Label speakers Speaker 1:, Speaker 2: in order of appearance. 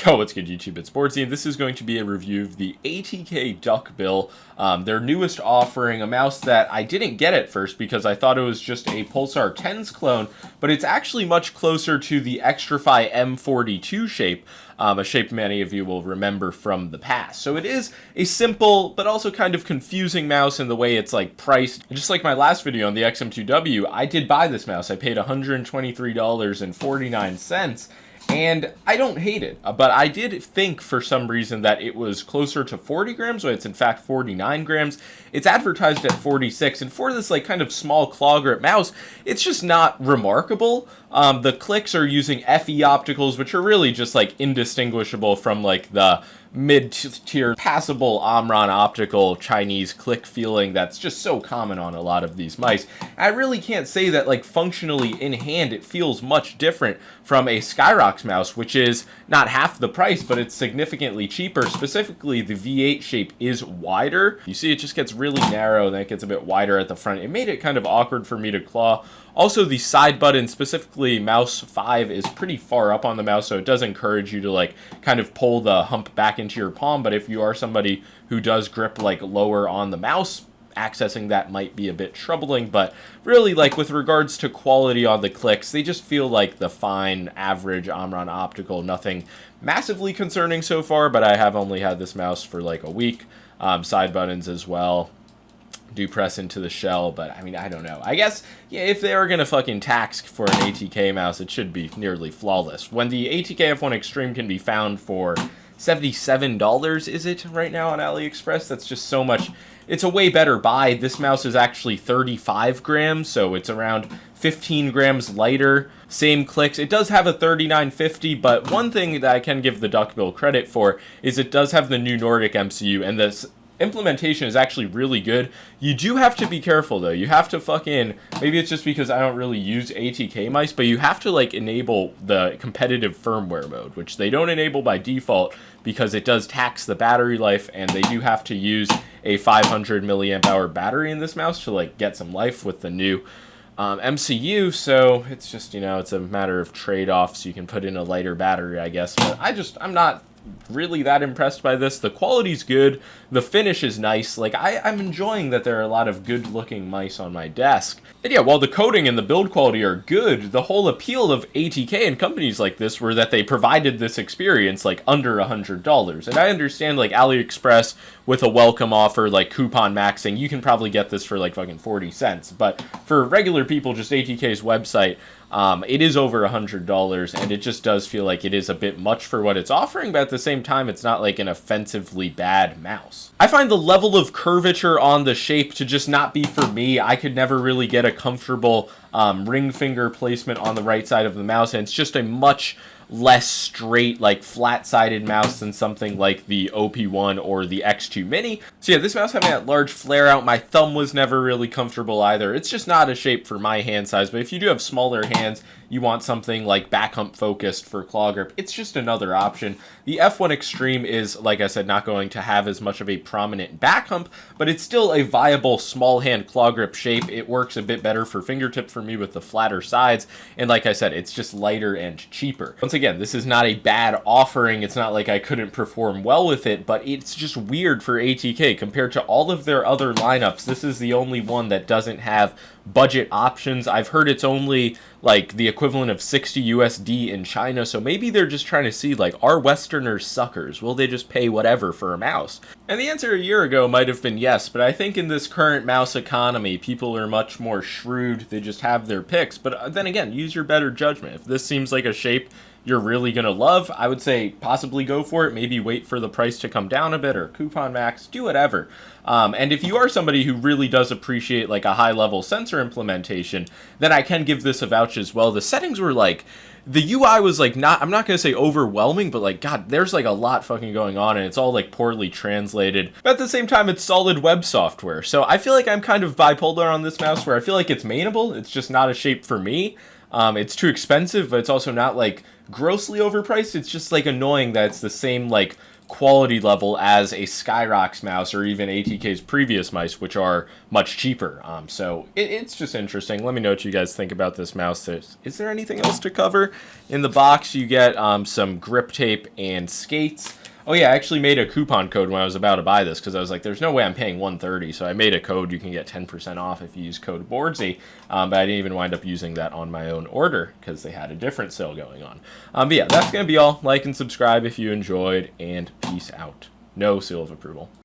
Speaker 1: Yo, what's good YouTube? It's boardzy, and this is going to be a review of the ATK Duckbill, their newest offering, a mouse that I didn't get at first because I thought it was just a Pulsar 10s clone, but it's actually much closer to the Xtrfy M42 shape, a shape many of you will remember from the past. So it is a simple, but also kind of confusing mouse in the way it's like priced. And just like my last video on the XM2W, I did buy this mouse. I paid $123.49. And I don't hate it, but I did think for some reason that it was closer to 40 grams, when it's in fact 49 grams. It's advertised at 46, and for this like kind of small claw grip mouse, it's just not remarkable. The clicks are using FE opticals, which are really just like indistinguishable from like the mid-tier passable Omron optical Chinese click feeling that's just so common on a lot of these mice. I really can't say that like functionally in hand it feels much different from a Skyrox mouse, which is not half the price, but it's significantly cheaper. Specifically, the V8 shape is wider. You see it just gets really narrow, and then it gets a bit wider at the front. It made it kind of awkward for me to claw. Also, the side button, specifically mouse 5, is pretty far up on the mouse, so it does encourage you to like kind of pull the hump back into your palm. But if you are somebody who does grip like lower on the mouse, accessing that might be a bit troubling. But really, like with regards to quality on the clicks, they just feel like the fine average Omron optical. Nothing massively concerning so far, but I have only had this mouse for like a week. Side buttons as well do press into the shell, but I mean, I don't know. I guess, yeah, if they are gonna fucking tax for an ATK mouse, it should be nearly flawless. When the ATK F1 Extreme can be found for $77, is it right now on AliExpress? That's just so much. It's a way better buy. This mouse is actually 35 grams, so it's around 15 grams lighter. Same clicks. It does have a 3950, but one thing that I can give the Duckbill credit for is it does have the new Nordic MCU, and this implementation is actually really good. You do have to be careful though. You have to fucking, maybe it's just because I don't really use ATK mice, but you have to like enable the competitive firmware mode, which they don't enable by default because it does tax the battery life, and they do have to use a 500 milliamp hour battery in this mouse to like get some life with the new MCU. So it's just, you know, it's a matter of trade-offs. You can put in a lighter battery, I guess, but I'm not really that impressed by this. The quality's good, the finish is nice. Like I'm enjoying that there are a lot of good looking mice on my desk. And yeah, while the coding and the build quality are good, the whole appeal of ATK and companies like this were that they provided this experience like under $100. And I understand like AliExpress with a welcome offer like coupon maxing, you can probably get this for like fucking 40 cents. But for regular people, just ATK's website, it is over $100, and it just does feel like it is a bit much for what it's offering, but at the same time, it's not like an offensively bad mouse. I find the level of curvature on the shape to just not be for me. I could never really get a comfortable ring finger placement on the right side of the mouse, and it's just a much less straight, like flat-sided mouse than something like the OP1 or the X2 Mini. So yeah, this mouse having that large flare out, my thumb was never really comfortable either. It's just not a shape for my hand size, but if you do have smaller hands, you want something like back hump focused for claw grip, it's just another option. The F1 Extreme is, like I said, not going to have as much of a prominent back hump, but it's still a viable small hand claw grip shape. It works a bit better for fingertip for me with the flatter sides, and like I said, it's just lighter and cheaper. Once again, this is not a bad offering. It's not like I couldn't perform well with it, but it's just weird for ATK compared to all of their other lineups. This is the only one that doesn't have budget options. I've heard it's only like the equivalent of 60 USD in China, so maybe they're just trying to see like, are Westerners suckers? Will they just pay whatever for a mouse? And the answer a year ago might have been yes, but I think in this current mouse economy, people are much more shrewd. They just have their picks, but then again, use your better judgment. If this seems like a shape you're really gonna love, I would say possibly go for it. Maybe wait for the price to come down a bit, or coupon max, do whatever. And if you are somebody who really does appreciate like a high level sensor implementation, then I can give this a vouch as well. The settings were like, the UI was like not, I'm not gonna say overwhelming, but like, God, there's like a lot fucking going on, and it's all like poorly translated. But at the same time, it's solid web software. So I feel like I'm kind of bipolar on this mouse, where I feel like it's mainable. It's just not a shape for me. It's too expensive, but it's also not like grossly overpriced. It's just like annoying that it's the same like quality level as a Skyrock's mouse or even ATK's previous mice, which are much cheaper. So it's just interesting. Let me know what you guys think about this mouse. Is there anything else to cover? In the box, you get some grip tape and skates. Oh yeah, I actually made a coupon code when I was about to buy this because I was like, there's no way I'm paying $130. So I made a code. You can get 10% off if you use code boardzy. But I didn't even wind up using that on my own order because they had a different sale going on. But yeah, that's going to be all. Like and subscribe if you enjoyed, and peace out. No seal of approval.